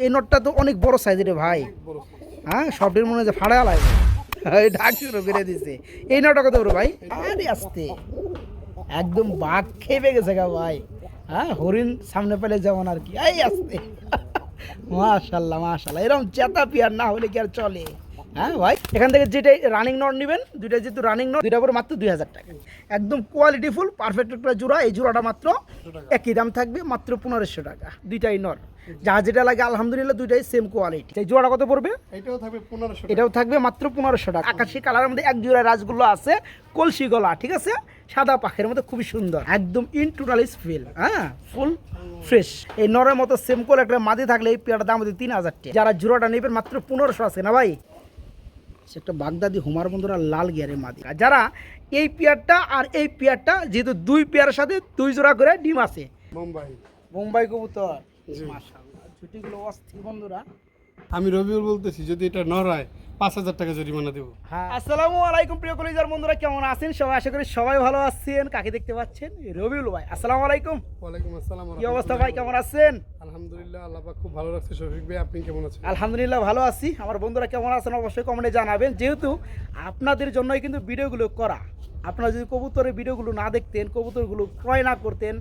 এই নটটা তো অনেক বড় সাইজের ভাই। হ্যাঁ, সবটির মনে হয় ফাড়া লাগবে। ঢাকছিলো বেড়ে দিছে। এই নটটা কত বড় ভাই? আরে আসতে একদম বাঘ খেপে গেছে গা ভাই। হ্যাঁ, হরিণ সামনে পেলে যেমন আর কি। এই আসতে মাশাল্লাহ মাশাল্লাহ, এরকম চেতা পিয়ার না হলে কি আর চলে? হ্যাঁ ভাই, এখান থেকে যেটাই রানিং নট নেবেন, দুইটা যেহেতু রানিং নট, দুইটা করে মাত্র 2000 টাকা। একদম কোয়ালিটি ফুল পারফেক্ট একটা জোড়া। এই জোড়াটা মাত্র একই দাম থাকবে, মাত্র 1500 টাকা। দুইটাই নট, যা যেটা লাগে আলহামদুলিল্লাহ দুইটাই সেম কোয়ালিটি। এই জোড়াটা কত পড়বে? এটাও থাকবে 1500। এটাও থাকবে মাত্র 1500 টাকা। আকাশি কালারের মধ্যে এক জোড়া রাজগুলো আছে, কলসি গলা, ঠিক আছে, সাদা পাখের মধ্যে খুবই সুন্দর, একদম ইন টোটালিস ফিল। হ্যাঁ, ফুল ফ্রেশ। এই নরের মতো সেম করে একটা মাদি থাকলে এই পেয়ারটার দাম হচ্ছে 3000 টাকা। যারা জোড়াটা নেবেন মাত্র 1500 আছে না ভাই? একটা বাগদাদি হুমার বন্ধুরা লাল গিয়ারের মাদি। যারা এই পেয়ারটা আর এই পেয়ারটা, যেহেতু দুই পেয়ারের সাথে দুই জোড়া করে ডিম আছে, মুম্বাই কবুতর, মাশাআল্লাহ ছুটিগুলো অস্থির বন্ধুরা। আমি রবিউল বলতেছি, যদি এটা নর হয় 5000 টাকা জরিমানা দেবো। হ্যাঁ, আসসালামু আলাইকুম প্রিয় কলিজার বন্ধুরা, কেমন আছেন সবাই? আশা করি সবাই ভালো আছেন। কাকে দেখতে পাচ্ছেন? রবিউল ভাই। আসসালামু আলাইকুম। ওয়ালাইকুম আসসালাম। কি অবস্থা ভাই, কেমন আছেন? আলহামদুলিল্লাহ, আল্লাহ পাক খুব ভালো রাখছে। শফিক ভাই, আপনি কেমন আছেন? আলহামদুলিল্লাহ ভালো আছি। আমার বন্ধুরা কেমন আছেন অবশ্যই কমেন্টে জানাবেন, যেহেতু আপনাদের জন্যই কিন্তু ভিডিওগুলো করা। আপনারা যদি কবুতরের ভিডিওগুলো না দেখতেন, কবুতরগুলো ক্রয় না করতেন,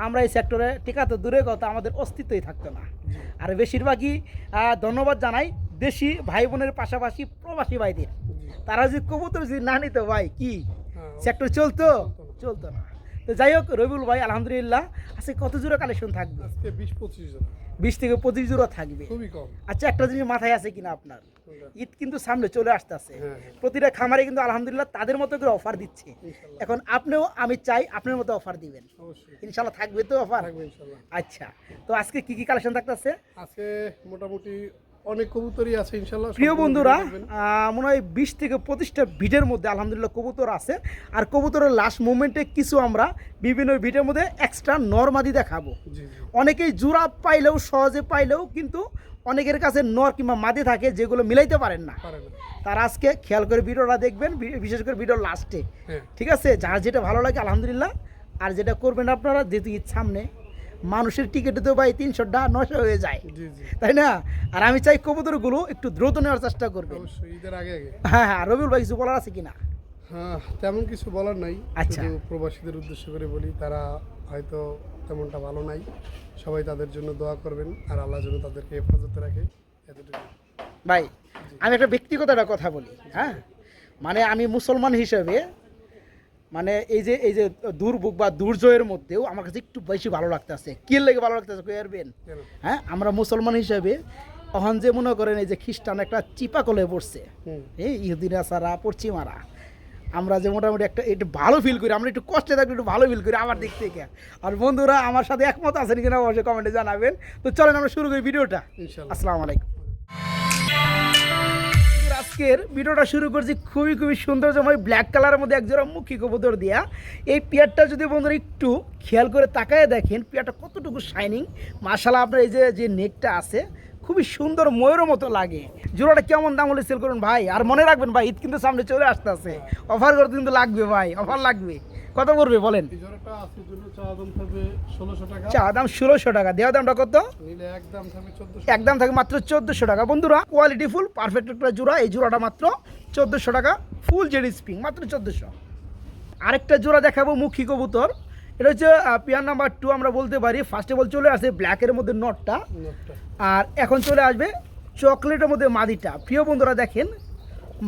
আমরা এই সেক্টরে টিকাতে দূরের কথা, আমাদের অস্তিত্বই থাকতো না। আর বেশিরভাগই ধন্যবাদ জানাই দেশি ভাই বোনের পাশাপাশি প্রবাসী ভাইদের। তারা যদি কবুতর যদি না নিত ভাই, কি সেক্টর চলতো? চলতো না। তো যাই হোক রবিউল ভাই, আলহামদুলিল্লাহ আজকে কত জোড়া কালেকশন থাকবে? আজকে 20-25 জন। 20 থেকে 25 জোড়া থাকবে, খুবই কম। আচ্ছা, একটা জিনিস মাথায় আছে কিনা আপনার? ঈদ কিন্তু সামনে চলে আসতেছে। হ্যাঁ। প্রতিটা খামারে কিন্তু আলহামদুলিল্লাহ তাদের মতো করে অফার দিচ্ছে। এখন আপনিও, আমি চাই আপনার মতো অফার দিবেন। অবশ্যই ইনশাল্লাহ থাকবে তো অফার? থাকবে ইনশাআল্লাহ। আচ্ছা, তো আজকে কি কি কালেকশন থাকতেছে? আজকে মোটামুটি অনেক কবুতরই আছে ইনশাআল্লাহ। প্রিয় বন্ধুরা, মনে হয় 20 থেকে 25টা ভিডিওর মধ্যে আলহামদুলিল্লাহ কবুতর আছে। আর কবুতরের লাস্ট মুভমেন্টে কিছু আমরা বিভিন্ন ভিডিওর মধ্যে এক্সট্রা নরমাদি দেখাবো। অনেকেই জোড়া পাইলেও, সহজে পাইলেও, কিন্তু অনেকের কাছে নর কিংবা মাদি থাকে যেগুলো মিলাইতে পারেন না। তারা আজকে খেয়াল করে ভিডিওটা দেখবেন, বিশেষ করে ভিডিওর লাস্টে। ঠিক আছে, যার যেটা ভালো লাগে আলহামদুলিল্লাহ। আর যেটা করবেন আপনারা, যেহেতু ঈদ সামনে, মানুষের টিকিটে তো ভাই 300টা 900 হয়ে যায়, তাই না? আর আমি চাই কবুতরগুলো একটু দ্রুত নেওয়ার চেষ্টা করবেন। অবশ্যই ঈদের আগে আগে। হ্যাঁ হ্যাঁ, রবিউল ভাই কিছু বলার আছে কিনা? হ্যাঁ, তেমন কিছু বলার নাই। আচ্ছা। শুধু প্রবাসীদের উদ্দেশ্য করে বলি, তারা হয়তো তেমনটা ভালো নাই। সবাই তাদের জন্য দোয়া করবেন, আর আল্লাহ যেন তাদেরকে হেফাজতে রাখে, এতটুকু। ভাই, আমি একটা ব্যক্তিগত একটা কথা বলি। হ্যাঁ, মানে আমি মুসলমান হিসেবে, মানে এই যে দুর্ভোগ বা দুর্জয়ের মধ্যেও আমার কাছে একটু বেশি ভালো লাগতেছে। কি লেগে ভালো লাগতেছে কইবেন? হ্যাঁ, আমরা মুসলমান হিসেবে এখন যে মনে করেন এই যে খ্রিস্টান একটা চিপা কলে পড়ছে, এই ইহুদিরা সারা পশ্চিমারা, আমরা যে মোটামুটি একটা একটু ভালো ফিল করি, আমরা একটু কষ্টে থাকলে একটু ভালো ফিল করি আমার দিক থেকে। আর বন্ধুরা আমার সাথে একমত আছেন কিনা অবশ্যই কমেন্টে জানাবেন। তো চলেন আমরা শুরু করি ভিডিওটা। আসসালামু আলাইকুম। আজকের ভিডিওটা শুরু করছি খুবই সৌন্দর্যময় ব্ল্যাক কালারের মধ্যে একজোড়া মুখী কবুতর দিয়া। এই পেয়ারটা যদি বন্ধুরা একটু খেয়াল করে তাকায় দেখেন, পেয়ারটা কতটুকু শাইনিং, মাশাআল্লাহ। আপনার এই যে নেকটা আছে খুবই সুন্দর, ময়ূরের মতো লাগে। জোড়াটা কেমন দাম হলে সেল করুন ভাই? আর মনে রাখবেন ভাই, ঈদ কিন্তু সামনে চলে আসতেছে, অফার করতে কিন্তু লাগবে ভাই, অফার লাগবে। কত পড়বে বলেন? চা দাম 1600 টাকা। দেওয়া দামটা কত? একদম থাকবে মাত্র 1400 টাকা। বন্ধুরা, কোয়ালিটি ফুল পারফেক্ট একটা জোড়া। এই জোড়াটা মাত্র 1400 টাকা, ফুল জেডি স্প্রিং, মাত্র 1400। আরেকটা জোড়া দেখাবো মুখী কবুতর। এটা হচ্ছে পেয়ার নাম্বার 2 আমরা বলতে পারি। ফার্স্ট অফ অল চলে আসে ব্ল্যাকের মধ্যে নটটা, আর এখন চলে আসবে চকলেটের মধ্যে মাদিটা। প্রিয় বন্ধুরা দেখেন,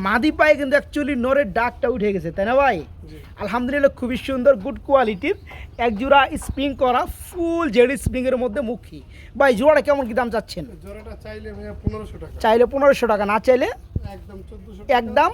মাদি পায়ে কিন্তু অ্যাকচুয়ালি নরের ডাকটা উঠে গেছে, তাই না ভাই? আলহামদুলিল্লাহ খুবই সুন্দর, গুড কোয়ালিটির এক জোড়া স্প্রিং করা, ফুল জেডি স্প্রিংয়ের মধ্যে মুখী। ভাই জোড়াটা কেমন কি দাম চাচ্ছেন? জোড়াটা চাইলে ভাইয়া 1500 টাকা। চাইলে 1500 টাকা, না চাইলে একদম 1400 টাকা। একদম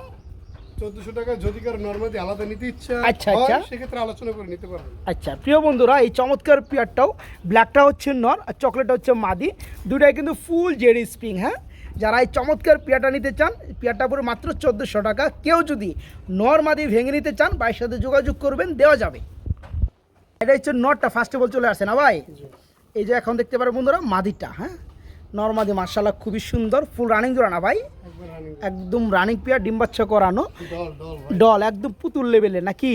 1400 টাকা। যদি কারো নরমালি আলাদা নিতে ইচ্ছা আচ্ছা আচ্ছা, সেক্ষেত্রে আলোচনা করে নিতে পারবেন। আচ্ছা প্রিয় বন্ধুরা, এই চমৎকার পেয়ারটাও, ব্ল্যাকটা হচ্ছে নর আর চকলেটটা হচ্ছে মাদি, দুটাই কিন্তু ফুল জেডি স্প্রিং। হ্যাঁ, যারা এই চমৎকার পেয়ারটা নিতে চান, পেয়ারটা পড়ে মাত্র 1400 টাকা। কেউ যদি নর মাদি ভেঙে নিতে চান, ভাইয়ের সাথে যোগাযোগ করবেন, দেওয়া যাবে। এটা হচ্ছে নরটা, ফার্স্ট অফ অল চলে আসে না ভাই? এই যে এখন দেখতে পারেন বন্ধুরা মাদিটা। হ্যাঁ, নর মাদি মাশাআল্লাহ খুবই সুন্দর, ফুল রানিং জোড়া না ভাই? একদম রানিং পেয়ার, ডিম বাচ্চা করানো, ডল একদম পুতুল লেভেলের নাকি?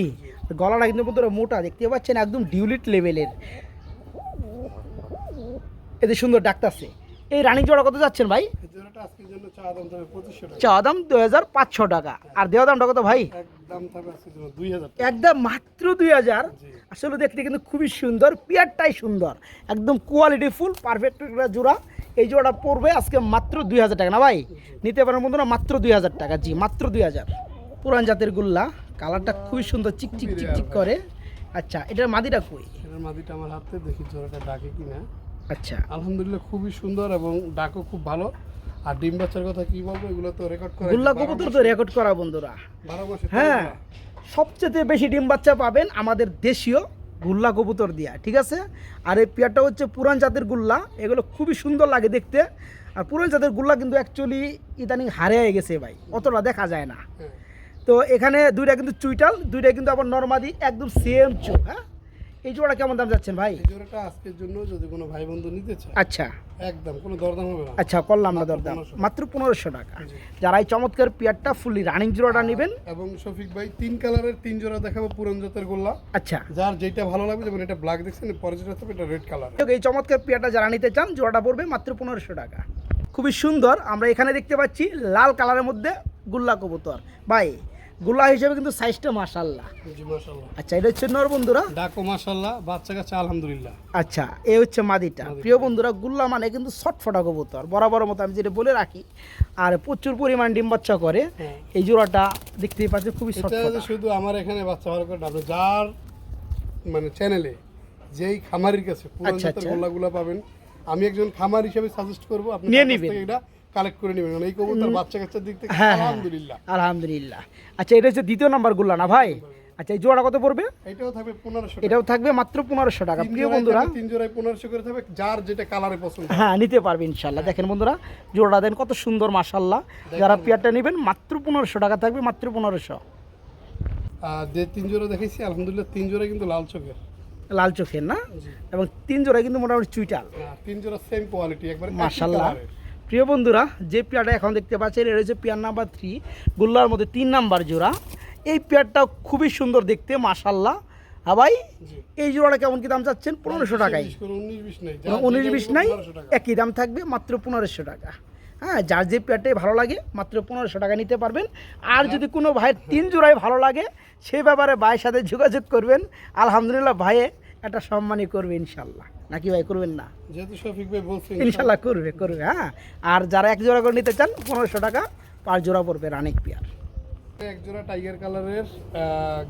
গলাটা কিন্তু বন্ধুরা মোটা, দেখতে পাচ্ছেন একদম ডিউলিট লেভেলের। এদের সুন্দর ডাকতেছে। এই রানিং জোড়া কত যাচ্ছেন ভাই? এই জোড়াটা আজকের জন্য চা দাম থাকবে 2500 টাকা। চা দাম 2500 টাকা। আর দেওয়া দামটা কত ভাই? একদম থাকবে আজকের জন্য 2000 টাকা। একদম মাত্র 2000। জি। আসলে দেখতে কিন্তু খুবই সুন্দর, পিয়ারটাই সুন্দর, একদম কোয়ালিটি ফুল পারফেক্ট একটা জোড়া। এই জোড়াটা পড়বে আজকে মাত্র 2000 টাকা না ভাই? নিতে পারেন বন্ধুরা মাত্র 2000 টাকা। জি মাত্র 2000। পুরান জাতের গুল্লা, কালারটা খুবই সুন্দর, চিকচিক চিকচিক করে। আচ্ছা, এটার মাদিটা কই? এটার মাদিটা আমার হাতে, দেখি জোড়াটা ডাকে কিনা। আচ্ছা, আলহামদুলিল্লাহ খুবই সুন্দর এবং ডাকও খুব ভালো। আর ডিম বাচ্চার কথা কি বলবো, এগুলো তো রেকর্ড করা, গুল্লা কবুতর তো রেকর্ড করা বন্ধুরা। 12 মাসে। হ্যাঁ, সবচেয়ে বেশি ডিম বাচ্চা পাবেন আমাদের দেশীয় গুল্লা কবুতর দিয়া, ঠিক আছে? আর এই পেয়ারটা হচ্ছে পুরান জাতের গুল্লা, এগুলো খুবই সুন্দর লাগে দেখতে। আর পুরান জাতের গুল্লা কিন্তু অ্যাকচুয়ালি ইদানিং হারিয়ে গেছে ভাই, অতটা দেখা যায় না। হ্যাঁ। তো এখানে দুইটা কিন্তু চুইটাল, দুইটা কিন্তু আবার নর্মাদি, একদম সেম চোখ। হ্যাঁ, এই জোড়া কেমন দাম যাচ্ছেন ভাই? এই জোড়াটা আজকের জন্য যদি কোনো ভাই বন্ধু নিতে চায়, আচ্ছা একদম কোনো দরদাম হবে না। আচ্ছা, করলাম না দরদাম, মাত্র 1500 টাকা। জি। যারা এই চমৎকার পেয়ারটা ফুললি রানিং জোড়াটা নেবেন। এবং শফিক ভাই 3 কালারের 3 জোড়া দেখাবো পুরান জাতের গোল্লা, আচ্ছা, যার যেটা ভালো লাগবে। যেমন এটা ব্ল্যাক দেখছেন, পরে যেটা হবে এটা রেড কালার। এই চমৎকার পেয়ারটা যারা নিতে চান, জোড়াটা পড়বে মাত্র 1500 টাকা। খুবই সুন্দর। আমরা এখানে দেখতে পাচ্ছি লাল কালারের মধ্যে গুল্লা কবুতর ভাই, গুল্লা হিসেবে কিন্তু সাইজটা মাশাআল্লাহ। জি মাশাআল্লাহ। আচ্ছা, এটা হচ্ছে নর বন্ধুরা। ডাকো মাশাআল্লাহ, বাচ্চা কাচ্চা আলহামদুলিল্লাহ। আচ্ছা, এই হচ্ছে মাদিটা। প্রিয় বন্ধুরা, গুল্লা মানে কিন্তু ছটফটা কবুতর, বরাবর মতো আমি যেটা বলে রাখি। আর প্রচুর পরিমাণ ডিম বাচ্চা করে। হ্যাঁ। এই জোড়াটা দেখতেই পাচ্ছেন খুবই এটা ছটফটা। শুধু আমার এখানে বাচ্চা ভালো করে আপনি যার মানে চ্যানেলে যেই খামারির কাছে পুরান আচ্ছা, জাতের আচ্ছা। গোল্লাগুলো পাবেন, আমি একজন খামার হিসেবে সাজেস্ট করব আপনি নিয়ে তার কাছ নিবেন। থেকে এটা কালেক্ট করে নেবেন। কারণ এই কবুতর বাচ্চা কাচ্চার দিক থেকে হ্যাঁ, হ্যাঁ। আলহামদুলিল্লাহ। আলহামদুলিল্লাহ। আচ্ছা, এটা হচ্ছে দ্বিতীয় নাম্বার গুল্লা না ভাই? আচ্ছা, এই জোড়া কত পড়বে? এটাও থাকবে 1500 টাকা। এটাও থাকবে মাত্র 1500 টাকা। প্রিয় বন্ধুরা, 3 জোড়ায় 1500 করে থাকবে, যার যেটা কালারে পছন্দ। হ্যাঁ, নিতে পারবে ইনশাল্লাহ। দেখেন বন্ধুরা, জোড়াটা দেন কত সুন্দর মাশাল্লাহ। যারা পেয়ারটা নেবেন মাত্র 1500 টাকা থাকবে, মাত্র 1500। আর যে 3 জোড়া দেখেছি আলহামদুলিল্লাহ 3 জোড়া কিন্তু লাল চোখের। লাল চোখের না? জি। এবং 3 জোড়া কিন্তু মোটামুটি চুইটাল 3 জোড়া সেম কোয়ালিটি, একবারে একই মাশাল্লাহ। কালারের। প্রিয় বন্ধুরা, যে পেয়ারটা এখন দেখতে পাচ্ছেন এটা হচ্ছে পেয়ার নাম্বার 3, গুল্লার মধ্যে 3 নাম্বার জোড়া। এই পেয়ারটা খুবই সুন্দর দেখতে মাশাল্লাহ। হ্যাঁ ভাই, জি। এই জোড়াটা কেমন কি দাম চাচ্ছেন? 1500 টাকায়। 19-20 নাই, 19-20 নাই, 1500 টাকা। একই দাম থাকবে, মাত্র 1500 টাকা। হ্যাঁ, যার যে পেয়ারটাই ভালো লাগে মাত্র 1500 টাকা নিতে পারবেন। আর যদি কোনো ভাইয়ের 3 জোড়াই ভালো লাগে, সেই ব্যাপারে ভাইয়ের সাথে যোগাযোগ করবেন। আলহামদুলিল্লাহ, ভাইয়ে একটা সম্মানই করবে ইনশাল্লাহ। নাকি ভাই, করবেন না? যেহেতু শফিক ভাই বলছেন ইনশাল্লাহ করবে করবে। হ্যাঁ, আর যারা এক জোড়া করে নিতে চান 1500 টাকা 5 জোড়া পড়বে রানিক পেয়ার। এক জোড়া টাইগার কালারের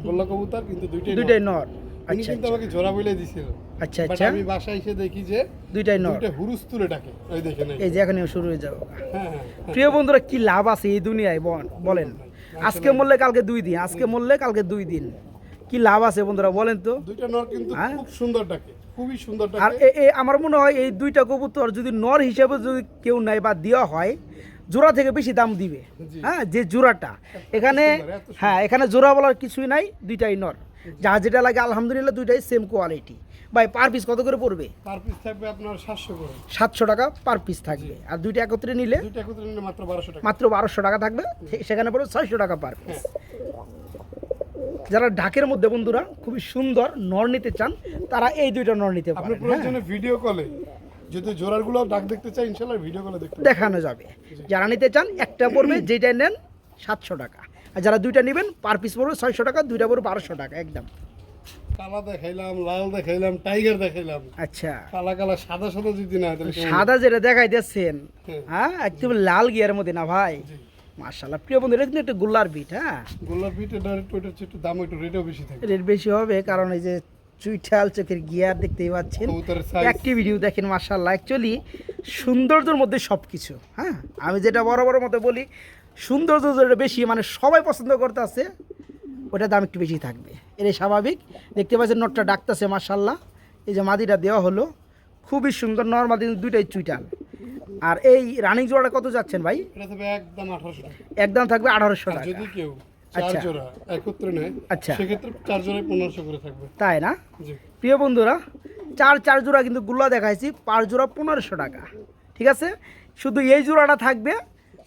গোল্লা কবুতর, কিন্তু দুইটাই নর। উনি আচ্ছা কিন্তু আমাকে জোড়া বলে দিছিল। আচ্ছা বাট আচ্ছা, আমি বাসায় এসে দেখি যে দুইটাই নর। দুইটা হুরুস তুলে ডাকে, ওই দেখেন। এই যে এখানে শুরু হয়ে যাবে। হ্যাঁ হ্যাঁ। প্রিয় বন্ধুরা, কি লাভ আছে এই দুনিয়ায় বলেন? আজকে মরলে কালকে 2 দিন, আজকে মরলে কালকে 2 দিন, কি লাভ আছে বন্ধুরা বলেন তো? দুইটা নর কিন্তু হ্যাঁ? খুব সুন্দর ডাকে, খুবই সুন্দর আর ডাকে। আমার মনে হয় এই দুইটা কবুতর যদি নর হিসেবে যদি কেউ নেয় বা দেওয়া হয়, জোড়া থেকে বেশি দাম দিবে। জি। হ্যাঁ, যে জোড়াটা এখানে, সুন্দর, এত সুন্দর। হ্যাঁ এখানে জোড়া বলার কিছুই নাই, দুইটাই নর। যা যেটা লাগে আলহামদুলিল্লাহ দুইটাই সেম কোয়ালিটি। ভাই, পার পিস কত করে পড়বে? পার পিস থাকবে আপনার 700 করে। 700 টাকা পার পিস থাকবে। আর দুইটা একত্রে নিলে দুইটা একত্রে নিলে মাত্র 1200 টাকা। মাত্র 1200 টাকা থাকবে। সেখানে পড়বে 600 টাকা পার পিস। যারা ঢাকের মধ্যে বন্ধুরা খুবই সুন্দর নর নিতে চান, তারা এই দুইটা নর নিতে আপনি পারেন। হ্যাঁ, প্রয়োজনে ভিডিও কলে যদি জোড়ারগুলো ডাক দেখতে চাই, ইনশাআল্লাহ ভিডিও কলে দেখতে দেখানো যাবে। যারা নিতে চান একটা পড়বে, যেটা নেন 700 টাকা। আর যারা দুইটা নেবেন পার পিস পড়বে 600 টাকা, দুইটা পড়বে 1200 টাকা একদম। কালা দেখাইলাম, লাল দেখাইলাম, টাইগার দেখাইলাম। আচ্ছা, কালা কালা সাদা সাদা যদি না হয় তাহলে কেমন? সাদা যেটা দেখাই দিচ্ছেন, হ্যাঁ। হ্যাঁ একদম লাল গিয়ার মধ্যে না ভাই? জি। মাশাআল্লাহ। প্রিয় বন্ধু, এটা কিন্তু একটা গোল্লার বিট। হ্যাঁ, গোল্লার বিট এটা ওইটার চেয়ে একটু দাম একটু রেটও বেশি থাকে। রেট বেশি হবে কারণ এই যে চুইঠাল চোখের গিয়ার দেখতেই পাচ্ছেন, কবুতরের সাইজ। অ্যাক্টিভিটিও দেখেন মাশাআল্লাহ। অ্যাকচুয়ালি সৌন্দর্যের মধ্যে সব কিছু। হ্যাঁ, আমি যেটা বড় বড় মতো বলি, সৌন্দর্য যেটা বেশি মানে সবাই পছন্দ করতে আছে, ওটার দাম একটু বেশি থাকবে। এটাই স্বাভাবিক। দেখতে পাচ্ছেন নটটা ডাকতেছে মাশাআল্লাহ। এই যে মাদিটা দেওয়া হলো, খুবই সুন্দর নর মাদি, দুইটাই চুইটাল। আর এই রানিং জোড়াটা কত যাচ্ছেন ভাই? এটা থাকবে একদম 1800 টাকা। একদম থাকবে 1800 আর টাকা। যদি কেউ আচ্ছা। 4 জোড়া একত্রে নেয়, আচ্ছা। সেক্ষেত্রে 4 জোড়ায় 1500 করে থাকবে। তাই না? জি। প্রিয় বন্ধুরা, চার জোড়া কিন্তু গুল্লা দেখাইছি, পার জোড়া 1500 টাকা। ঠিক আছে, শুধু এই জোড়াটা থাকবে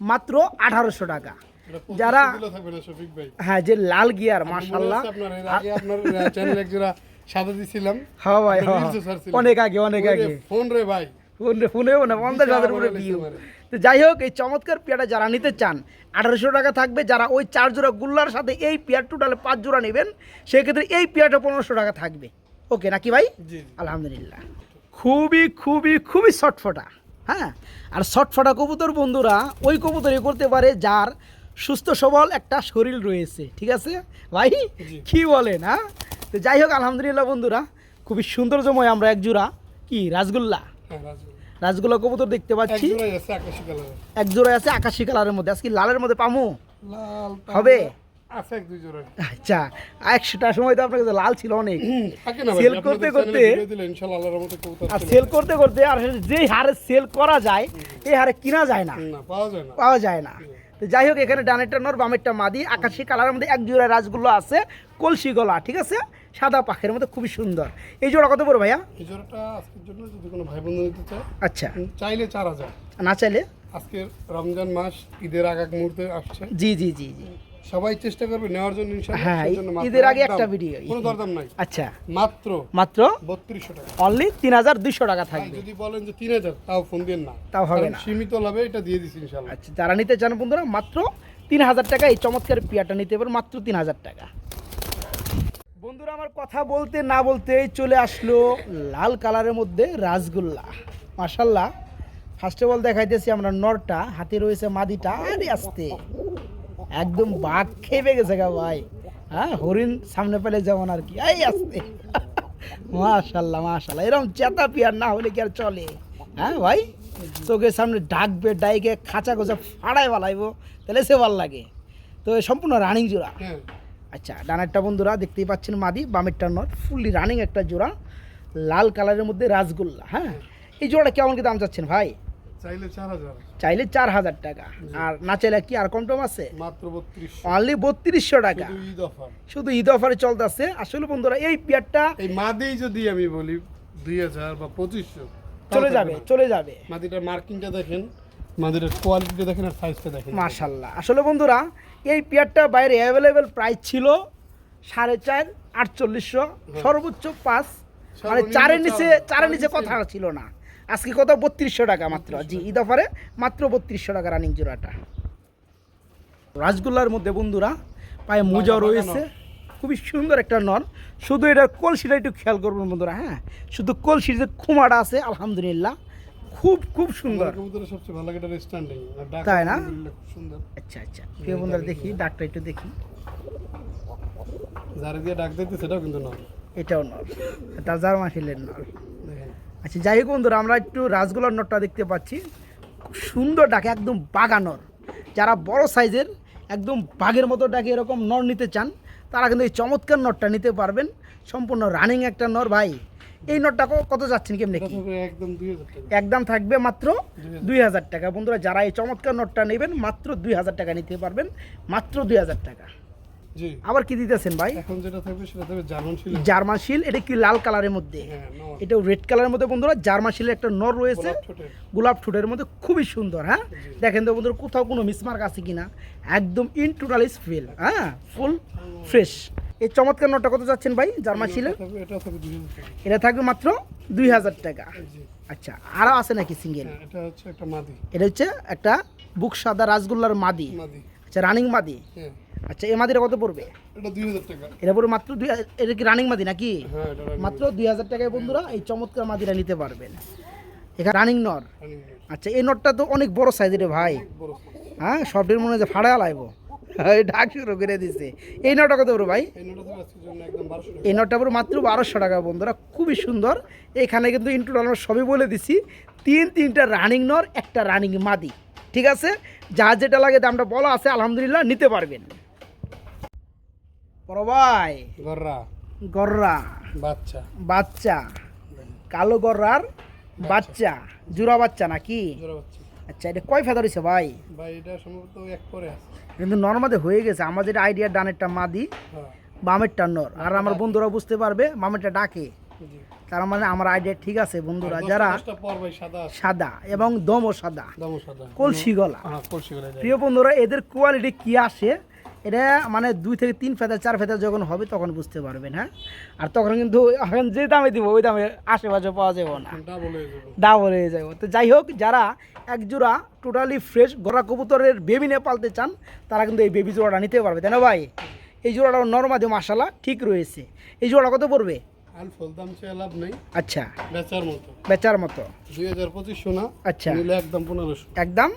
মাত্র 1800 টাকা। এটা যারা 2500 দিলেও থাকবে না শফিক ভাই। হ্যাঁ, যে লাল গিয়ার মনে মাশাআল্লাহ। আছে আপনার এর আগে আপনার চ্যানেলে এক জোড়া সাদা দিছিলাম। হ্যাঁ ভাই, আপনি হ্যাঁ, reels এ ছাড়ছিলেন। অনেক আগে অনেক ওই রে আগে। ফোন রে ভাই, ফোনেও না 50,000 উপরে ভিউ। তো যাই হোক, এই চমৎকার পেয়ারটা যারা নিতে চান 1800 টাকা থাকবে। যারা ওই 4 জোড়া গুল্লার সাথে এই পেয়ার টোটালে 5 জোড়া নেবেন সেক্ষেত্রে এই পেয়ারটা 1500 টাকা থাকবে। ওকে নাকি ভাই? জি। আলহামদুলিল্লাহ, খুবই খুবই খুবই শর্টফটা। হ্যাঁ, আর শর্টফটা কবুতর বন্ধুরা ওই কবুতরই করতে পারে যার সুস্থ সবল একটা শরীর রয়েছে। ঠিক আছে ভাই, কি বলেন? হ্যাঁ, তো যাই হোক আলহামদুলিল্লাহ বন্ধুরা, খুবই সৌন্দর্যময় আমরা এক জোড়া কি রাসগোল্লা রাসগোল্লা কবুতর দেখতে পাচ্ছি। এক জোড়ায় আছে আকাশি কালারের মধ্যে। আজকে লালের মধ্যে পামু হবে। আচ্ছা, 100টার সময় তো আপনার কাছে লাল ছিল অনেক। সেল করতে করতে আর সেল করতে করতে আর যেই হারে সেল করা যায় এই হারে কিনা যায় না, পাওয়া যায় না। তো যাই হোক, এখানে ডানেরটা নর বামেরটা মাদি, আকাশি কালারের মধ্যে এক জোড়া রাজগুলো আছে, কলসি গলা। ঠিক আছে, সাদা পাখের মধ্যে খুবই সুন্দর। এই জোড়া কত পড়বে ভাইয়া? এই জোড়াটা আজকের জন্য যদি কোনো ভাই বন্ধু নিতে চায়, আচ্ছা, চাইলে 4000, না চাইলে আজকে রমজান মাস ঈদের আগ মুহূর্তে আসছে। জি জি জি জি, সবাই চেষ্টা করবে নেওয়ার জন্য ইনশাআল্লাহ। হ্যাঁ, সেই জন্য মাত্র ঈদের আগে একদম একটা ভিডিও, কোনো দরদাম নাই। আচ্ছা, মাত্র মাত্র 3200 টাকা, অনলি 3200 টাকা আর থাকবে। যদি বলেন যে 3000, তাও ফোন দেন না, তাও হবে কারণ না। সীমিত লাভে এটা দিয়ে দিছি ইনশাআল্লাহ। আচ্ছা, যারা নিতে চান বন্ধুরা মাত্র 3000 টাকা এই চমৎকার পেয়ারটা নিতে পারেন, মাত্র 3000 টাকা। বন্ধুরা আমার কথা বলতে না বলতেই চলে আসলো লাল কালারের মধ্যে রাসগোল্লা। মাশাল্লাহ, ফার্স্ট অফ অল দেখাইতেছি আমরা নরটা, হাতে রয়েছে মাদিটা। আরে আসতে একদম বাঘ খেপে গেছে গা ভাই। হ্যাঁ, হরিণ সামনে পেলে যেমন আর কি, এই আসতে মাশাল্লাহ মাশাল্লাহ, এরকম চেতা পিয়ার না হলে কি আর চলে? হ্যাঁ ভাই, তোকে সামনে ডাকবে, ডাইকে খাঁচা খোঁচা ফাড়াই বালাইবো, তাহলে সে ভাল লাগে। তো সম্পূর্ণ রানিং জোড়া। হ্যাঁ, আচ্ছা, ডানারটা বন্ধুরা দেখতেই পাচ্ছেন মাদি, বামেরটা নর, ফুললি রানিং একটা জোড়া, লাল কালারের মধ্যে রাসগোল্লা। হ্যাঁ, এই জোড়াটা কেমন কি দাম চাচ্ছেন ভাই? চাইলে 4000, চাইলে 4000 টাকা, আর না চাইলে কি আর কম টম আছে? মাত্র 3200, অনলি 3200 টাকা, শুধু ঈদ অফার। শুধু ঈদ অফারে চলতেছে। আসলে বন্ধুরা এই পেয়ারটা এই মাদেই যদি আমি বলি 2000 বা 2500 চলে যাবে, চলে যাবে। মাদিটার মার্কিংটা দেখেন, মাদিটার কোয়ালিটিটা দেখেন, আর সাইজটা দেখেন। মাশাল্লাহ, আসলে বন্ধুরা এই পেয়ারটা বাইরে অ্যাভেলেবেল প্রাইস ছিল 4.5 4800, সর্বোচ্চ 5, মানে চারের নিচে কথা ছিল না। আজকে কত? 3200 টাকা মাত্র। জি, ঈদ অফারে মাত্র 3200 টাকা রানিং জোড়াটা। রাসগোল্লার মধ্যে বন্ধুরা পায়ে মোজাও রয়েছে, খুবই সুন্দর একটা নর। শুধু এটার কলসিটা একটু খেয়াল করবেন বন্ধুরা। হ্যাঁ, শুধু কলসির যে খুমাটা আছে আলহামদুলিল্লাহ খুব খুব সুন্দর। কবুতরের সবচেয়ে ভালো লাগে এটা স্ট্যান্ডিং, আর ডাক তাই না? খুব সুন্দর। আচ্ছা আচ্ছা, প্রিয় বন্ধুরা দেখি ডাকটা একটু দেখি। যারা দিয়ে ডাক দিতে সেটাও কিন্তু না, এটাও নর, এটা জার্মাশিলের নর। দেখেন। আচ্ছা, যাই হোক বন্ধুরা, আমরা একটু রাসগোল্লার নরটা দেখতে পাচ্ছি, খুব সুন্দর ডাকে, একদম বাঘা নর। যারা বড় সাইজের একদম বাঘের মতো ডাকে এরকম নর নিতে চান তারা কিন্তু এই চমৎকার নরটা নিতে পারবেন। সম্পূর্ণ রানিং একটা নর ভাই। এই নরটা কত যাচ্ছেন কেমনে কি? একদম 2000 টাকা, একদম থাকবে মাত্র 2000 টাকা। বন্ধুরা যারা এই চমৎকার নরটা নেবেন মাত্র 2000 টাকা নিতে পারবেন, মাত্র 2000 টাকা। জি। আবার কি দিতেছেন ভাই? এখন যেটা থাকবে সেটা থাকবে জার্মান শিল। জার্মান শিল, এটা কি লাল কালারের মধ্যে? হ্যাঁ, নর। এটাও রেড কালারের মধ্যে বন্ধুরা। জার্মান শিলের একটা নর রয়েছে, গোলাপ ঠোঁটের। গোলাপ ঠোঁটের মধ্যে খুবই সুন্দর। হ্যাঁ, দেখেন তো বন্ধুরা কোথাও কোনো মিসমার্ক আছে কিনা, একদম ইন টোটাল ইস ফিল। হ্যাঁ, ফুল ফ্রেশ। এই চমৎকার নরটা কত যাচ্ছেন ভাই জার্মান শিলের? এটা থাকবে 2000 টাকা। এটা থাকবে মাত্র 2000 টাকা। জি। আচ্ছা, আরও আছে নাকি সিঙ্গেল? হ্যাঁ, এটা হচ্ছে একটা মাদি। এটা হচ্ছে একটা বুক সাদা রাসগোল্লার মাদি। মাদি। আচ্ছা, রানিং মাদি। হ্যাঁ, আচ্ছা, এই মাদিটা কত পড়বে? এটা 2000 টাকা। এটা পড়বে মাত্র এটা কি রানিং মাদি নাকি? হ্যাঁ, এটা মাত্র 2000 টাকায় বন্ধুরা এই চমৎকার মাদিরা নিতে পারবেন। এখানে রানিং নর। রানিং নর। আচ্ছা, এই নটটা তো অনেক বড় সাইজের রে ভাই। বড়। হ্যাঁ, সবটির মনে হচ্ছে ফাড়া লাইব, ডাক শুরু করে দিছে। এই নটটা কত বড় ভাই? এই নটা থাকবে আজকের জন্য একদম 1200 টাকা। এই নটটা পুরো মাত্র 1200 টাকা বন্ধুরা, খুবই সুন্দর। এখানে কিন্তু ইনটুট আমরা সবই বলে দিছি, তিনটা রানিং নর, একটা রানিং মাদি। ঠিক আছে, যার যেটা লাগে দামটা বলা আছে, আলহামদুলিল্লাহ নিতে পারবেন। বড় ভাই, গররা গররা বাচ্চা, বাচ্চা, কালো গররার বাচ্চা, জোড়া বাচ্চা নাকি? জোড়া বাচ্চা। আচ্ছা, এটা কয় ফেদার হয়েছে ভাই? ভাই এটা সম্ভবত এক পরে আছে। কিন্তু নর্মাদে হয়ে গেছে। আমার যেটা আইডিয়া, ডানেরটা মাদি, হ্যাঁ, বামেরটা নর। আর আমার বন্ধুরা বুঝতে পারবে বামেরটা ডাকে, জি। তার মানে আমার আইডিয়া ঠিক আছে বন্ধুরা। যারা 10টা পর ভাই সাদা আছে। সাদা এবং দমও সাদা, দামও সাদা। কলসি গলা। হ্যাঁ, কলসি গলা যায়। প্রিয় বন্ধুরা, এদের কোয়ালিটি কি আসে এটা মানে 2 থেকে 3 ফেদা 4 ফেদা যখন হবে তখন বুঝতে পারবেন, হ্যাঁ। আর তখন কিন্তু এখন যে দামে দিব ওই দামে আশেপাশে পাওয়া যাবে না, ডাবল হয়ে যাবে। তো যাই হোক, যারা এক জোড়া টোটালি ফ্রেশ গড়া কবুতরের বেবি নিয়ে পালতে চান তারা কিন্তু এই বেবি জোড়াটা নিতে পারবে, তাই না ভাই? এই জোড়াটা নরমাদি মাশাআল্লাহ ঠিক রয়েছে। এই জোড়া কত পড়বে? আলফল দাম চেয়ে লাভ নেই, আচ্ছা বেচার মতো মতো 2025 না, আচ্ছা নিলে একদম 1500, একদম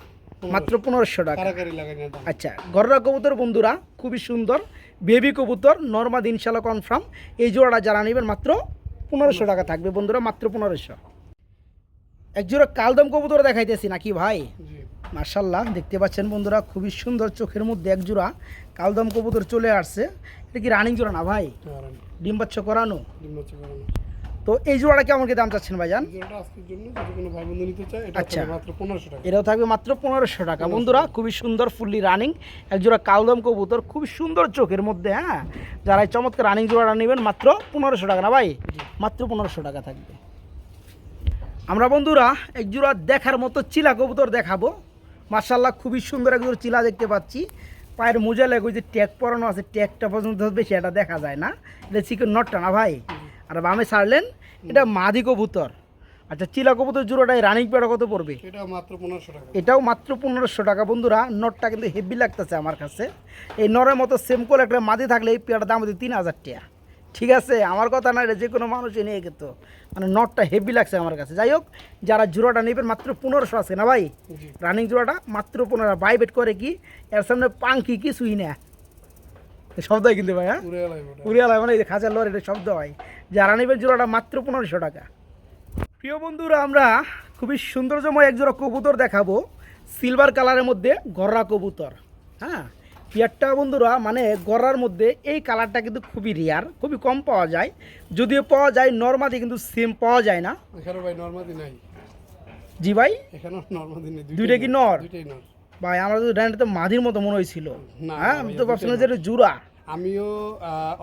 মাত্র 1500 টাকা। কারাকারি লাগাই না দাম। আচ্ছা, গররা কবুতর বন্ধুরা খুবই সুন্দর বেবি কবুতর, নরমাদি ইনশাল্লাহ কনফার্ম। এই জোড়াটা যারা নেবেন মাত্র 1500 টাকা থাকবে বন্ধুরা, মাত্র 1500। এক জোড়া কালদম কবুতর দেখাইতেছি নাকি ভাই? জি, মাশাল্লাহ দেখতে পাচ্ছেন বন্ধুরা, খুবই সুন্দর চোখের মধ্যে এক জোড়া কালদম কবুতর চলে আসছে। এটা কি রানিং জোড়া না ভাই? ডিম বাচ্চা করানো? তো এই জোড়াটা কেমন কি দাম চাচ্ছেন ভাইজান? আজকের জন্য যদি কোনো ভাই বন্ধু নিতে চায় এটা আচ্ছা, মাত্র 1500 টাকা। এটাও থাকবে মাত্র 1500 টাকা বন্ধুরা। খুবই সুন্দর ফুললি রানিং এক জোড়া কালদম কবুতর, খুবই সুন্দর চোখের মধ্যে, হ্যাঁ। যারা এই চমৎকার রানিং জোড়াটা নেবেন মাত্র 1500 টাকা না ভাই? মাত্র 1500 টাকা থাকবে। আমরা বন্ধুরা এক জোড়া দেখার মতো চিলা কবুতর দেখাবো। মাশাআল্লাহ খুবই সুন্দর এক জোড়া চিলা দেখতে পাচ্ছি। পায়ের মোজা লেগে ওই যে ট্যাগ পরানো আছে, ট্যাগটা পর্যন্ত বেশি এটা দেখা যায় না। এটা চিকেন নটটা না ভাই? আর বামে ছাড়লেন এটা মাদি কবুতর। আচ্ছা, চিলা কবুতর জোড়াটাই রানিং পেয়ারা কত পড়বে? এটা মাত্র 1500 টাকা। এটাও মাত্র 1500 টাকা বন্ধুরা। নটটা কিন্তু হেভি লাগতেছে আমার কাছে। এই নরের মতো সেম করে একটা মাদি থাকলে এই পেয়ারটার দাম হচ্ছে 3000 টাকা। ঠিক আছে, আমার কথা না, এটা যে কোনো মানুষই নিয়ে গেত, মানে নটটা হেভি লাগছে আমার কাছে। যাই হোক, যারা জোড়াটা নেবেন মাত্র 1500 আছে না ভাই? রানিং জোড়াটা মাত্র 1500। বাই বেট করে কি এর সামনে পাঙ্কি কিছুই না, শব্দ হয় কিন্তু ভাই, হ্যাঁ উড়িয়ালায় মানে এই যে খাঁচার লর এটা শব্দ হয়। যারা নেবেন জোড়াটা মাত্র 1500 টাকা। প্রিয় বন্ধুরা, আমরা খুবই সৌন্দর্যময় একজোড়া কবুতর দেখাবো সিলভার কালারের মধ্যে গররা কবুতর, হ্যাঁ। পেয়ারটা বন্ধুরা মানে গররার মধ্যে এই কালারটা কিন্তু খুবই রেয়ার, খুবই কম পাওয়া যায়। যদিও পাওয়া যায় নর্মাদি, কিন্তু সেম পাওয়া যায় না। এখানে ভাই নরমাদি নাই। জি ভাই, এখানে নরমাদি নেই। দুইটা কি নর? দুইটাই নর ভাই। আমরা তো ডাইনটা তো মাদির মতো মনে হয়েছিল, না, হ্যাঁ। আমি তো ভাবছিলাম যে এটা জুরা। আমিও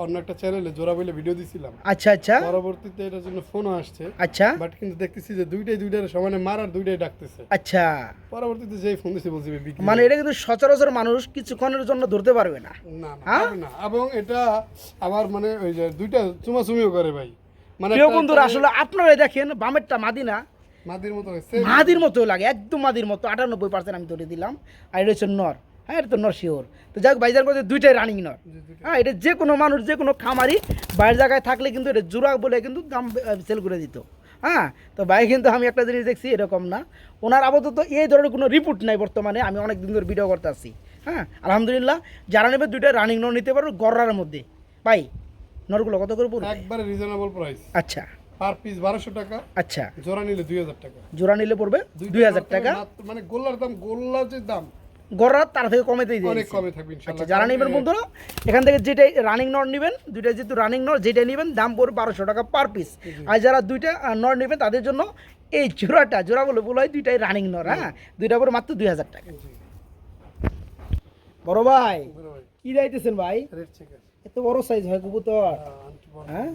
অন্য একটা চ্যানেলে জোড়া বলে ভিডিও দিছিলাম। আচ্ছা আচ্ছা, পরবর্তীতে এটার জন্য ফোন আসছে। আচ্ছা বাট কিন্তু দেখতেছি যে দুইটার সমানে মারার দুইটাই ডাকতেছে। আচ্ছা, পরবর্তীতে যেই ফোন দিছে বলছি বিক্রি। মানে এটা কিন্তু সচরাচর মানুষ কিছুক্ষণের জন্য ধরতে পারবে না, না না, এবং এটা আবার মানে ওই যে দুইটা চুমাচুমিও করে ভাই। মানে প্রিয় বন্ধুরা, আসলে আপনারাই দেখেন বামেরটা মাদি না, মাদির মতো মাদির মতো লাগে, একদম মাদির মতো 98% আমি ধরে দিলাম। আর এটা হচ্ছে নর, হ্যাঁ, এটা তো নর শিওর। তো যাক, বাইজার মধ্যে দুইটাই রানিং নর, হ্যাঁ। এটা যে কোনো মানুষ, যে কোনো খামারি বাইরের জায়গায় থাকলে কিন্তু এটা জোড়া বলে কিন্তু দাম সেল করে দিত, হ্যাঁ। তো ভাই কিন্তু আমি একটা জিনিস দেখছি এরকম না, ওনার আপাতত এই ধরনের কোনো রিপোর্ট নাই বর্তমানে। আমি অনেক দিন ধরে ভিডিও করতে আসছি, হ্যাঁ। আলহামদুলিল্লাহ, যারা নেবে দুইটা রানিং নর নিতে পারো গররার মধ্যে। ভাই নরগুলো কত করে পড়বে? একবারে রিজনেবল প্রাইস। আচ্ছা, পার পিস 1200 টাকা। আচ্ছা, জোড়া নিলে 2000 টাকা। জোড়া নিলে পড়বে 2000 টাকা। মানে গোল্লার দাম, গোল্লার যে দাম গররা তার থেকে কমেতেই দিয়ে অনেক কমে থাকবে ইনশাআল্লাহ। আচ্ছা, যারা নেবেন বন্ধুরা এখান থেকে যেটাই রানিং নর নেবেন, দুইটা যেহেতু রানিং নর, যেটা নেবেন দাম পড়বে 1200 টাকা পার পিস। আর যারা দুইটা নর নেবেন তাদের জন্য এই জোড়া বলে বলা হয় দুইটাই রানিং নর, হ্যাঁ। দুইটা পড়বে মাত্র 2000 টাকা। বড় ভাই কি যাইতেছেন ভাই? রেড চিকেন এত বড় সাইজ হয় কবুতর, হ্যাঁ।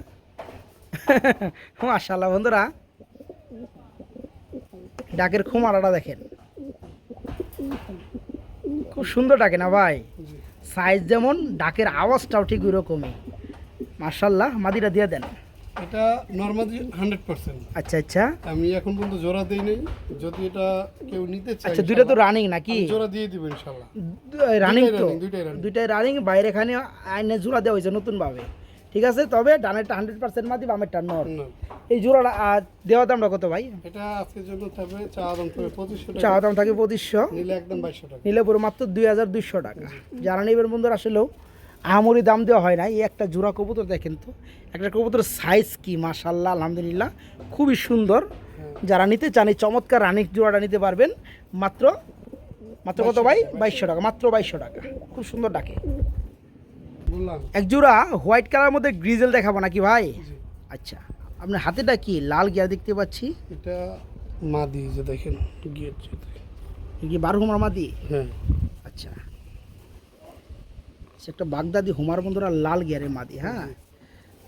মাশাআল্লাহ বন্ধুরা, ডাকের খুমারাটা দেখেন, খুব সুন্দর ডাকে না ভাই? সাইজ যেমন, ডাকের আওয়াজটাও ঠিক ওই রকমই। মাশাআল্লাহ, মাদিটা দিয়ে দেন। এটা নরমালি 100%। আচ্ছা আচ্ছা, আমি এখন পর্যন্ত জোড়া দেই নাই, যদি এটা কেউ নিতে চায়। আচ্ছা, দুইটা তো রানিং নাকি? জোড়া দিয়ে দিব ইনশাআল্লাহ। রানিং তো দুইটাই দুইটাই রানিং। বাইরে এখানে আইনে জোড়া দেওয়া হয়েছে নতুন ভাবে, ঠিক আছে। তবে ডানেরটা 100% মাদি, বামেরটা নর। এই জোড়াটা দেওয়া দামটা কত ভাই? এটা আজকের জন্য থাকবে চা দাম থাকবে 2500 টাকা। চা দাম থাকে 2500, নিলে একদম 2200 টাকা। নিলে পুরো মাত্র 2200 টাকা। যারা নেবেন বন্ধুরা, আসলেও আহামরি দাম দেওয়া হয় না। এই একটা জোড়া কবুতর দেখেন তো, একটা কবুতর সাইজ কি মাশাআল্লাহ, আলহামদুলিল্লাহ খুবই সুন্দর। যারা নিতে চান এই চমৎকার রানিক জোড়াটা নিতে পারবেন মাত্র কত ভাই? 2200 টাকা, মাত্র 2200 টাকা। খুব সুন্দর ডাকে। বললাম এক জোড়া হোয়াইট কালার মধ্যে গ্রিজেল দেখাবো নাকি ভাই? আচ্ছা, আপনার হাতেটা কি লাল গিয়ার দেখতে পাচ্ছি? এটা মাদি, যে দেখেন গিয়ার, কি বারহুমার মাদি? হ্যাঁ। আচ্ছা, একটা বাগদাদি হুমার বন্ধুরা লাল গিয়ারের মাদি, হ্যাঁ।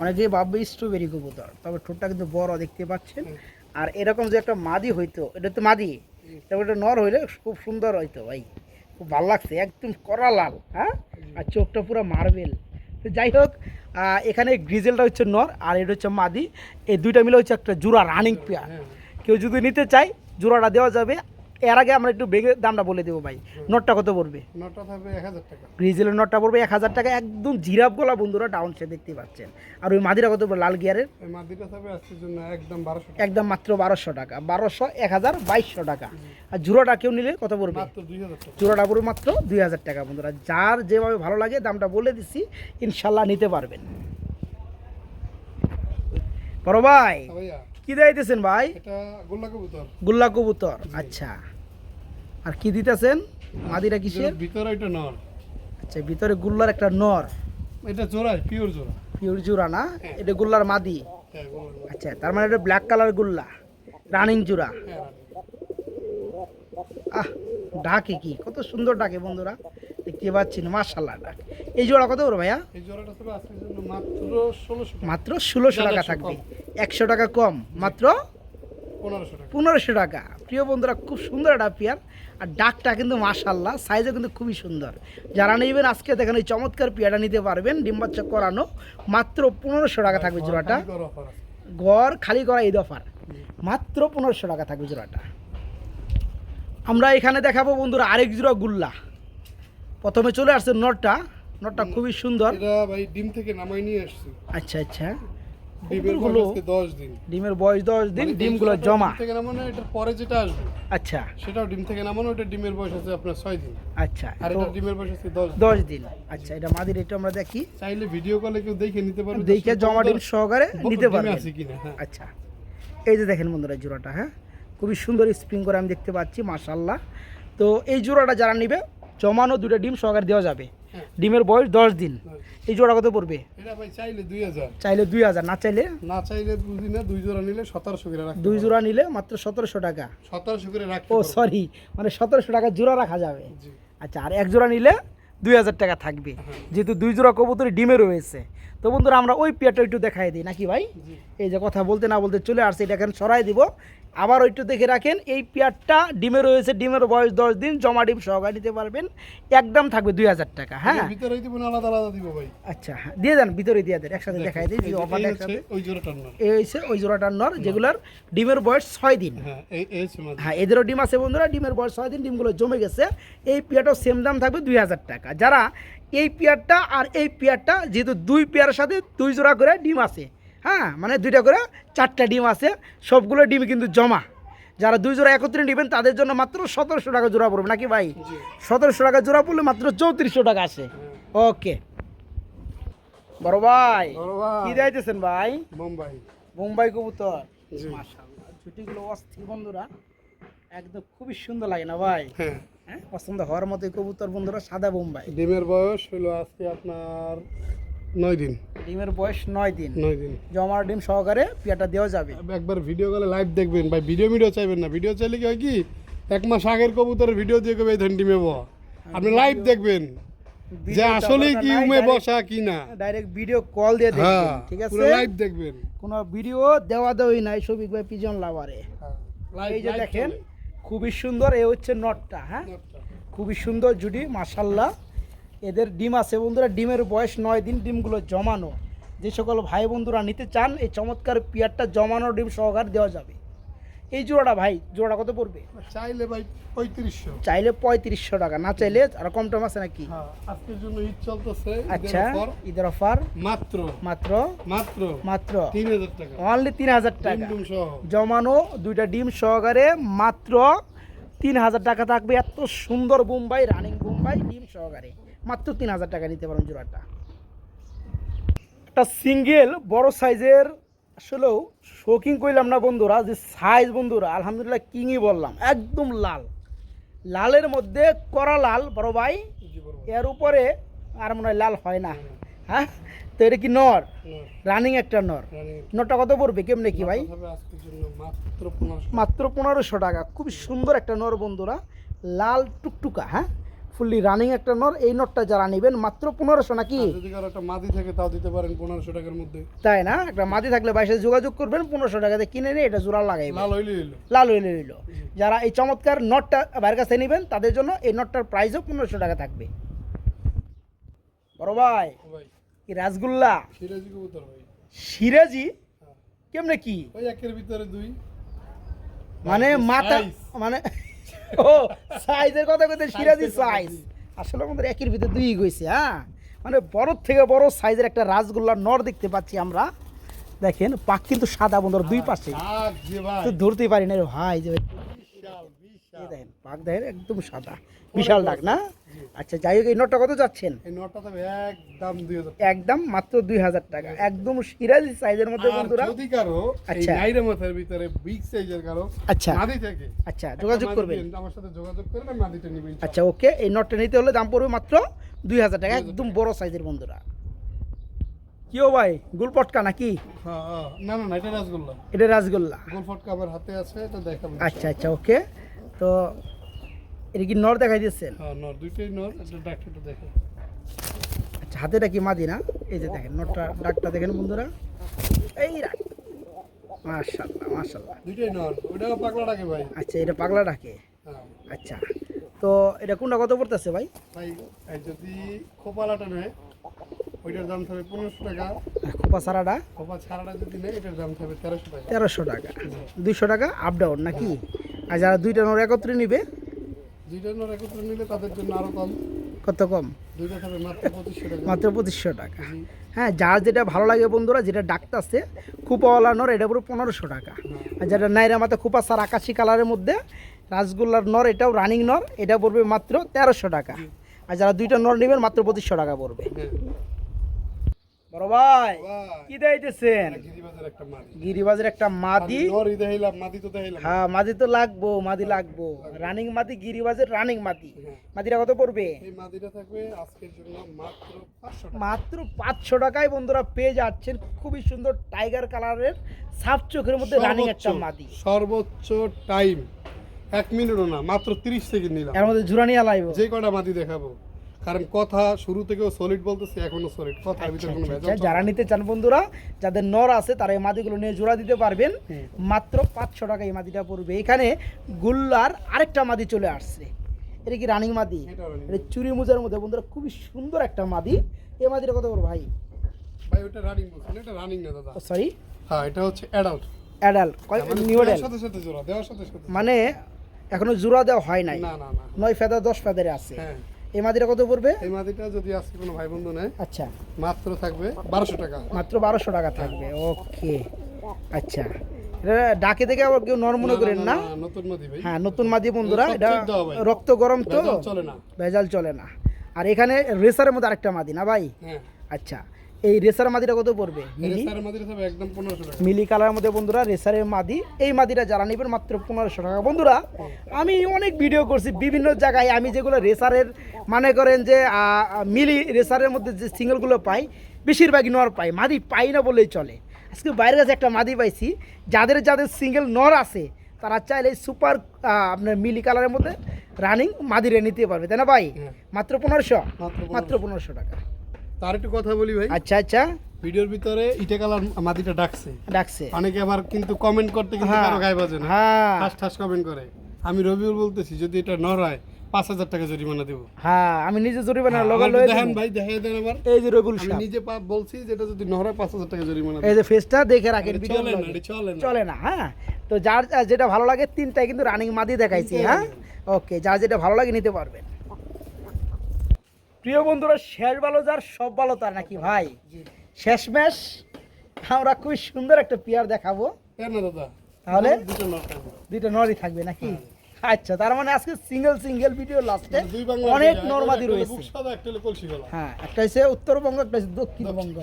অনেকে ভাববে স্ট্রবেরি কবুতর, তবে ঠোঁটটা কিন্তু বড় দেখতে পাচ্ছেন। আর এরকম যে একটা মাদি হইতো, এটা তো মাদি, তবে এটা নর হইলে খুব সুন্দর হইতো ভাই, খুব ভালো লাগছে, একদম কড়া লাল, হ্যাঁ। আর চোখটা পুরো মার্বেল। তো যাই হোক, এখানে গ্রিজেলটা হচ্ছে নর আর এটা হচ্ছে মাদি, এই দুইটা মিলে হচ্ছে একটা জোড়া রানিং পেয়ার। কেউ যদি নিতে চায় জোড়াটা দেওয়া যাবে। এর আগে আমরা একটু বেগে দামটা বলে দেবো ভাই। নটটা কত পড়বে? নটটা থাকবে 1000 টাকা। গ্রিজেলের নটটা পড়বে 1000 টাকা, একদম জিরাফ গলা বন্ধুরা, ডাউন সে দেখতে পাচ্ছেন। আর ওই মাদিরা কত পড়বে লাল গিয়ারের? এই মাদিটা থাকবে আজকের জন্য একদম 1200 টাকা। একদম মাত্র 1200 টাকা, 1200, 1000, 2200 টাকা। আর জোড়াটা কেউ নিলে কত পড়বে? মাত্র 2000 টাকা। জোড়াটা পড়বে মাত্র 2000 টাকা বন্ধুরা। যার যেভাবে ভালো লাগে দামটা বলে দিচ্ছি, ইনশাল্লাহ নিতে পারবেন। বড় ভাই ভাইয়া কি দিতেছেন ভাই? এটা গোল্লা কবুতর। গুল্লা কবুতর, আচ্ছা। আর কি দিতেছেন? মাদিরা কিসের? ভিতরে এটা নর। আচ্ছা, ভিতরে গুল্লার একটা নর। এটা জোড়া, পিওর জোড়া। পিওর জোড়া না? এটা গুল্লার মাদি। হ্যাঁ গোল্লা। আচ্ছা, তার মানে এটা ব্ল্যাক কালার গুল্লা, রানিং জোড়া। হ্যাঁ আহ, ডাকে কি কত সুন্দর ডাকে বন্ধুরা, দেখতে পাচ্ছেন, মাশাআল্লাহ ডাক। এই জোড়া কত বড় ভাইয়া? এই জোড়াটা থাকবে আজকের জন্য মাত্র 1600 টাকা। মাত্র 1600 টাকা থাকবে, 100 টাকা কম, মাত্র 1500 টাকা। 1500 টাকা। প্রিয় বন্ধুরা, খুব সুন্দর একটা পেয়ার। আর ডাকটা কিন্তু মাশাআল্লাহ, সাইজও কিন্তু খুবই সুন্দর। যারা নেবেন আজকে দেখেন এই চমৎকার পেয়ারটা নিতে পারবেন, ডিম বাচ্চা করানো, মাত্র 1500 টাকা থাকবে জোড়াটা। ঘর খালি করা ঈদ অফার, মাত্র 1500 টাকা থাকবে জোড়াটা। আমরা এখানে দেখাবো বন্ধুরা আরেক জোড়া গুল্লা। প্রথমে চলে আসছে নটটা, নটটা খুবই সুন্দর। এটা ভাই ডিম থেকে নামাই নিয়ে আসছি। আচ্ছা আচ্ছা, ডিমের গুলো বয়স আজকে 10 দিন। ডিমের বয়স 10 দিন, মানে ডিমগুলো ডিম জমা। থেকে নামানো, এটার পরে যেটা আসবে আচ্ছা সেটাও ডিম থেকে নামানো। এটা ডিমের বয়স আছে আপনার 6 দিন। আচ্ছা, আর তো এটা ডিমের বয়স আছে 10 দিন। 10 দিন। আচ্ছা, এটা মাদির, এটা আমরা দেখি, চাইলে ভিডিও কলে কেউ দেখে নিতে পারবে, দেখে জমা ডিম সহকারে নিতে ডিমে পারবেন। আছে কিনা। হ্যাঁ আচ্ছা, এই যে দেখেন বন্ধুরা জোড়াটা, হ্যাঁ খুবই সুন্দর স্প্রিং করে আমি দেখতে পাচ্ছি, মাশাআল্লাহ। তো এই জোড়াটা যারা নিবে জমানো দুটো ডিম সহকারে দেওয়া যাবে। হ্যাঁ। ডিমের বয়স 10 দিন। এই জোড়া কত পড়বে? এটা ভাই চাইলে 2000, চাইলে 2000, না চাইলে না চাইলে বুঝি না, 2 জোড়া নিলে 1700 করে রাখতে। 2 জোড়া নিলে মাত্র 1700 টাকা। 1700 করে রাখতে ও পারবো। সরি, মানে 1700 টাকা জোড়া রাখা যাবে। জি। আচ্ছা, আর এক জোড়া নিলে 2000 টাকা থাকবে, যেহেতু 2 জোড়া কবুতরি ডিমে রয়েছে। তো বন্ধুরা আমরা ওই পেয়ারটা একটু দেখাই দিই নাকি ভাই? জি। এই যে কথা বলতে না বলতে চলে আসছে, এটা এখন সরাই দিব। আবার একটু দেখে রাখেন, এই পেয়ারটা ডিমে রয়েছে, ডিমের বয়স 10 দিন, জমা ডিম সহকারে নিতে পারবেন, একদম থাকবে 2000 টাকা। হ্যাঁ এর ভিতরে দিব না আলাদা আলাদা দিব ভাই? আচ্ছা, হ্যাঁ দিয়ে দেন, ভিতরে দিয়ে দেন, একসাথে দেখাই দিই এই যে অফারটা এই একসাথে। হচ্ছে ওই জোড়াটার নাম। এই হচ্ছে ওই জোড়াটার নর, যেগুলার ডিমের বয়স 6 দিন। হ্যাঁ এই হচ্ছে মাদি। হ্যাঁ, এদেরও ডিম আছে বন্ধুরা, ডিমের বয়স 6 দিন, ডিমগুলো জমে গেছে। এই পেয়ারটাও সেম দাম থাকবে 2000 টাকা। যারা এই পেয়ারটা আর এই পেয়ারটা, যেহেতু 2 পেয়ারের সাথে 2 জোড়া করে ডিম আছে, হ্যাঁ মানে 2টা করে 4টা ডিম আছে, সবগুলো ডিম কিন্তু জমা। যারা 2 জোড়া একত্রে নেবেন তাদের জন্য মাত্র 1700 টাকা জোড়া পড়বে নাকি ভাই? জি। 1700 টাকা জোড়া পড়লে মাত্র 3400 টাকা আসে। ওকে বড় ভাই, বড় ভাই, কি দিতেছেন ভাই? বোম্বাই। মুম্বাই কবুতর, জি। মাশাআল্লাহ, ছুটিগুলো অস্থির বন্ধুরা, একদম খুবই সুন্দর লাগে না ভাই? হ্যাঁ হ্যাঁ, পছন্দ হওয়ার মতো কবুতর বন্ধুরা, সাদা বোম্বাই। ডিমের বয়স হলো আজকে আপনার 9 দিন। ডিমের বয়স 9 দিন, 9 দিন। জমার ডিম সহকারে পেয়ারটা দেওয়া যাবে। একবার ভিডিও কলে লাইভ দেখবেন ভাই, ভিডিও চাইবেন না। ভিডিও চাইলে কি হয় কি, 1 মাস আগের কবুতরের ভিডিও দিয়ে কবে এই ধরনের ডিমে বয়া, আপনি লাইভ দেখবেন যে আসলে কি উমে বসা কি না। ডাইরেক্ট ভিডিও কল দিয়ে দেখবেন, হ্যাঁ ঠিক আছে? পুরো লাইভ দেখবেন। কোনো ভিডিও দেওয়া দেওয়াই নাই, সবিক ভাই পিজন লাভারে। লাইভ এই যে দেখেন খুবই সুন্দর, এই হচ্ছে নটটা, হ্যাঁ খুবই সুন্দর জুডি, মাশাআল্লাহ। এদের ডিম আছে বন্ধুরা, ডিমের বয়স 9 দিন, ডিমগুলো জমানো। যে সকল ভাই বন্ধুরা নিতে চান এই চমৎকার পেয়ারটা জমানো ডিম সহকার দেওয়া যাবে। এই জোড়াটা ভাই, জোড়া কত পড়বে? চাইলে ভাই 3500। চাইলে 3500 টাকা, না চাইলে আর কম টম আছে নাকি? হ্যাঁ আজকের জন্য ঈদ চলতেছে। আচ্ছা, ঈদের অফার মাত্র মাত্র মাত্র মাত্র 3000 টাকা, অনলি 3000 টাকা ডিম সহ জমানো 2টা ডিম সহকারে, মাত্র 3000 টাকা থাকবে। এত সুন্দর বোম্বাই, রানিং বোম্বাই ডিম সহকারে মাত্র 3000 টাকা নিতে পারেন জোড়াটা। একটা সিঙ্গেল বড় সাইজের, আসলেও শৌখিন কইলাম না বন্ধুরা, যে সাইজ বন্ধুরা আলহামদুলিল্লাহ কিংই বললাম, একদম লাল, লালের মধ্যে করা লাল বড় ভাই, এর উপরে আর মনে হয় লাল হয় না। হ্যাঁ, তো এটা কি নর? রানিং একটা নর। নরটা কত পড়বে কেমনে কি ভাই? আজকের জন্য মাত্র 1500। মাত্র 1500 টাকা। খুবই সুন্দর একটা নর বন্ধুরা, লাল টুকটুকা, হ্যাঁ ফুললি রানিং একটা নর। এই নরটা যারা নেবেন মাত্র 1500 নাকি? যদি কারো একটা মাদি থাকে তাও দিতে পারেন 1500 টাকার মধ্যে। তাই না? একটা মাদি থাকলে ভাইয়ের সাথে যোগাযোগ করবেন, 1500 টাকাতে কিনে নিয়ে এটা জোড়া লাগাইবেন, লাল হইলে হইলো। লাল হইলে হইলো। যারা এই চমৎকার নটটা ভাইয়ের কাছে নেবেন তাদের জন্য এই নটটার প্রাইসও 1500 টাকা থাকবে। বড় ভাই ভাই কি রাসগোল্লা সিরাজি কবুতর ভাই। সিরাজি কেমনে কি ওই একের ভিতরে দুই। মানে ভাই, মাথা size। মানে ও সাইজের কথা কইতে সিরাজি Size এর কথা সাইজ জি। আসলে আমাদের একের ভিতরে দুই গইছে হ্যাঁ মানে বড় থেকে বড় সাইজের একটা রাসগোল্লা নর দেখতে পাচ্ছি আমরা দেখেন পাক কিন্তু সাদা বন্ধুরা দুই পাশে শাক যে ভাই। তো ধরতেই পারি না রে ভাই যে বিশাল বিশাল। এই দেখেন পাক দেখেন একদম সাদা বিশাল ডাক না আচ্ছা যাই হোক এই নটটা কত যাচ্ছেন এই নটটা তবে একদম 2000 একদম মাত্র 2000 টাকা একদম সিরাজি সাইজের মধ্যে আর বন্ধুরা যদি কারো এই আচ্ছা। নাইরা মাথার ভিতরে বিগ সাইজের কারো আচ্ছা মাদি থেকে আচ্ছা যোগাযোগ একটা মাদি করবেন দিন, আমার সাথে যোগাযোগ করে না মাদিটা নিবেন। আচ্ছা ওকে এই নটটা নিতে হলে দাম পড়বে মাত্র 2000 টাকা একদম বড় সাইজের বন্ধুরা কিও ভাই গুলপটকা নাকি হ্যাঁ হ্যাঁ। না না না এটা রাসগোল্লা। এটা রাসগোল্লা গোল ফটকা আমার হাতে আছে, এটা দেখাবো। আচ্ছা আচ্ছা ওকে তো এটা কি নর দেখাই দিচ্ছেন হ্যাঁ নর দুইটাই নর, এটা ডাক্তারটা দেখে। আচ্ছা হাতেটা কি মাদি না এই যে দেখেন নটটা ডাকটা দেখেন বন্ধুরা এই রাখ মাশাআল্লাহ মাশাআল্লাহ দুইটাই নর, ওটাও পাগলা ডাকে ভাই। আচ্ছা এটা পাগলা ডাকে হ্যাঁ আচ্ছা তো এটা কোনটা কত পড়তেছে ভাই ভাই এই যদি খোপালাটা নেয় ওইটার দাম থাকবে 1500 টাকা। খোপা সারাটা খোপা ছাড়াটা যদি নেয় এটার দাম থাকবে 1300 টাকা। 1300 টাকা 200 টাকা আপ ডাউন নাকি আর যারা দুইটা নর একত্রে নিবে দুইটা নর একত্রে নিলে তাদের জন্য আরো কম, কত কম দুইটা থাকবে মাত্র 2500 টাকা। মাত্র 2500 টাকা হ্যাঁ যার যেটা ভালো লাগে বন্ধুরা যেটা ডাকতেছে খুপাওয়ালা নর এটা পুরো 1500 টাকা আর যেটা নাইরা মাথা খুপা সার আকাশি কালারের মধ্যে রাসগোল্লার নর এটাও রানিং নর এটা পড়বে মাত্র 1300 টাকা আর যারা দুইটা নর নেবেন মাত্র 2500 টাকা পড়বে হ্যাঁ বড় ভাই ভাই, কি দিতেছেন এটা গিরিবাজের একটা মাদি। গিরিবাজের একটা মাদি নরই দেখাইলাম, মাদি তো দেখাইলাম। হ্যাঁ মাদি তো লাগবো মাদি লাগবো রানিং মাদি গিরিবাজের রানিং মাদি মাদিটা কত পড়বে এই মাদিটা থাকবে আজকের জন্য মাত্র 500 টাকা। মাত্র 500 টাকায় বন্ধুরা পেয়ে যাচ্ছেন খুবই সুন্দর টাইগার কালারের সাফ চোখের মধ্যে রানিং একটা মাদি সর্বোচ্চ টাইম 1 মিনিটও না, মাত্র 30 সেকেন্ড নিলাম। এর মধ্যে জুরানিয়া লাইব যে কটা মাদি দেখাবো, কারণ কথা শুরু থেকেও সলিড বলতেছে, এখনো সলিড কথা ভিতরে কোনো ভেজাল চলে না। যারা নিতে চান বন্ধুরা যাদের নর আছে তারা এই মাদিগুলো নিয়ে জোড়া দিতে পারবেন মাত্র 500 টাকা এই মাদিটা পড়বে এখানে গুল্লার আরেকটা মাদি চলে আসছে এটা কি রানিং মাদি এটা running। এটা চুরি মুজার মধ্যে বন্ধুরা খুবই সুন্দর একটা মাদি এই মাদিটা কত বড় ভাই ভাই ওটা রানিং বলছেন, এটা রানিং না দাদা। সরি হ্যাঁ এটা হচ্ছে অ্যাডাল্ট, অ্যাডাল্ট নিউ অ্যাডাল্ট সাথে সাথে জোড়া দেওয়ার সাথে সাথে। মানে এখনো জোড়া দেওয়া হয় নাই না না না 9 ফেদার 10 ফেদারে আছে হ্যাঁ এই মাদিটা কত পড়বে এই মাদিটা যদি আজকে কোনো ভাই বন্ধু নেয় আচ্ছা মাত্র থাকবে 1200 টাকা। মাত্র 1200 টাকা থাকবে ওকে আচ্ছা এটা ডাকে দেখে আবার কেউ নরমনে করেন না নতুন মাদি ভাই। হ্যাঁ নতুন মাদি বন্ধুরা সব এটা ঠিক দেওয়া ভাই। রক্ত গরম তো ভেজাল চলে না। ভেজাল চলে না আর এখানে রেসারের মধ্যে আরেকটা মাদি না ভাই হ্যাঁ আচ্ছা এই রেসার মাদিটা কত পড়বে মিলি রেসার মাদিটা থাকবে একদম 1500 টাকা। মিলি কালারের মধ্যে বন্ধুরা রেসারের মাদি এই মাদিটা যারা নেবেন মাত্র 1500 টাকা বন্ধুরা আমি অনেক ভিডিও করছি বিভিন্ন জায়গায় আমি যেগুলো রেসারের মানে করেন যে মিলি রেসারের মধ্যে যে সিঙ্গেলগুলো পাই বেশিরভাগই নর পাই মাদি পাই না বললেই চলে আজকে বাইরের কাছে একটা মাদি পাইছি যাদের যাদের সিঙ্গেল নর আছে তারা চাইলে সুপার আপনার মিলি কালারের মধ্যে রানিং মাদিরে নিতে পারবে তাই না ভাই হ্যাঁ। মাত্র 1500 1500 মাত্র 1500 টাকা তার একটু কথা বলি ভাই, আচ্ছা আচ্ছা ভিডিওর ভিতরে ইটে কালার মাদিটা ডাকছে, ডাকছে অনেকে আবার কিন্তু কমেন্ট করতে কিন্তু হ্যাঁ। কারো গায়ে বাজে না, হ্যাঁ ঠাস ঠাস কমেন্ট করে। আমি রবিউল বলতেছি যদি এটা নর হয় 5000 টাকা জরিমানা দেবো। হ্যাঁ আমি নিজে জরিমানা লগা আমার লয়ে দেখেন দেব। ভাই দেখাই দেন আবার, এই যে রবিউল আমি সাহেব নিজে বলছি যেটা যদি নর হয় 5000 টাকা জরিমানা এই দেবো। যে ফেসটা দেখে রাখেন এটা ভিডিও চলে না, এটা চলে না। চলে না হ্যাঁ তো যার যেটা ভালো লাগে তিনটাই কিন্তু রানিং মাদি দেখাইছি হ্যাঁ ওকে যার যেটা ভালো লাগে নিতে পারবেন প্রিয় বন্ধুরা শেষ ভালো যার সব ভালো তার নাকি ভাই শেষমেশ আমরা খুব সুন্দর একটা পেয়ার দেখাবো কেন দাদা তাহলে দুটো নর থাকবে। দুইটা নরই থাকবে নাকি আচ্ছা তার মানে আজকে সিঙ্গেল ভিডিও লাস্টে দুই বাংলা অনেক দুইটা, নরমাদি একটা হলো রয়েছে বুক সাদা, একটা হলো কলসি গলা। হ্যাঁ একটা হচ্ছে উত্তরবঙ্গ একটা হচ্ছে দক্ষিণবঙ্গ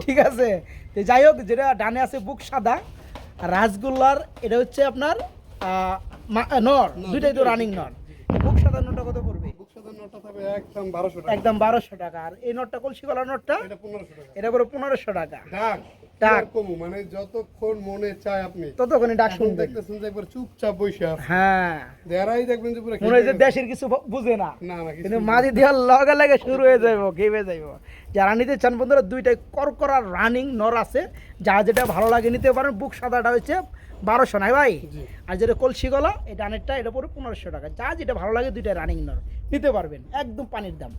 ঠিক আছে তো যাই হোক যেটা ডানে আছে বুক সাদা আর রাসগোল্লার এটা হচ্ছে আপনার নর দুইটাই তো রানিং নর বুক সাদা নরটা কত পড়বে বুক সাদা নরটা থাকবে একদম 1200 টাকা। একদম 1200 টাকা আর এই নরটা কলসি গলা নরটা এটা 1500 টাকা। এটা পড়বে 1500 টাকা ডাক ডাক। ডাক কমু মানে যতক্ষণ মনে চায় আপনি ততক্ষণে ডাক এখন শুনবেন দেখতেছেন যে একবার চুপচাপ বসে আছে, হ্যাঁ দেরাই দেখবেন যে পুরো মনে হয় যে খেপে গেছে। দেশের কিছু বুঝে না না না কিছু কিন্তু মাদি দেওয়ার লগে লাগে শুরু হয়ে যাইব ঘেমে যাইব যারা নিতে চান বন্ধুরা দুইটাই করকরা রানিং নর আছে যা যেটা ভালো লাগে নিতে পারেন বুক সাদাটা হচ্ছে 1200 নাই ভাই জি। আর যেটা কলসি গলা এটা ডানেরটা এটা পড়ে 1500 টাকা যা যেটা ভালো লাগে দুইটা রানিং নর নিতে পারবেন একদম পানির দাম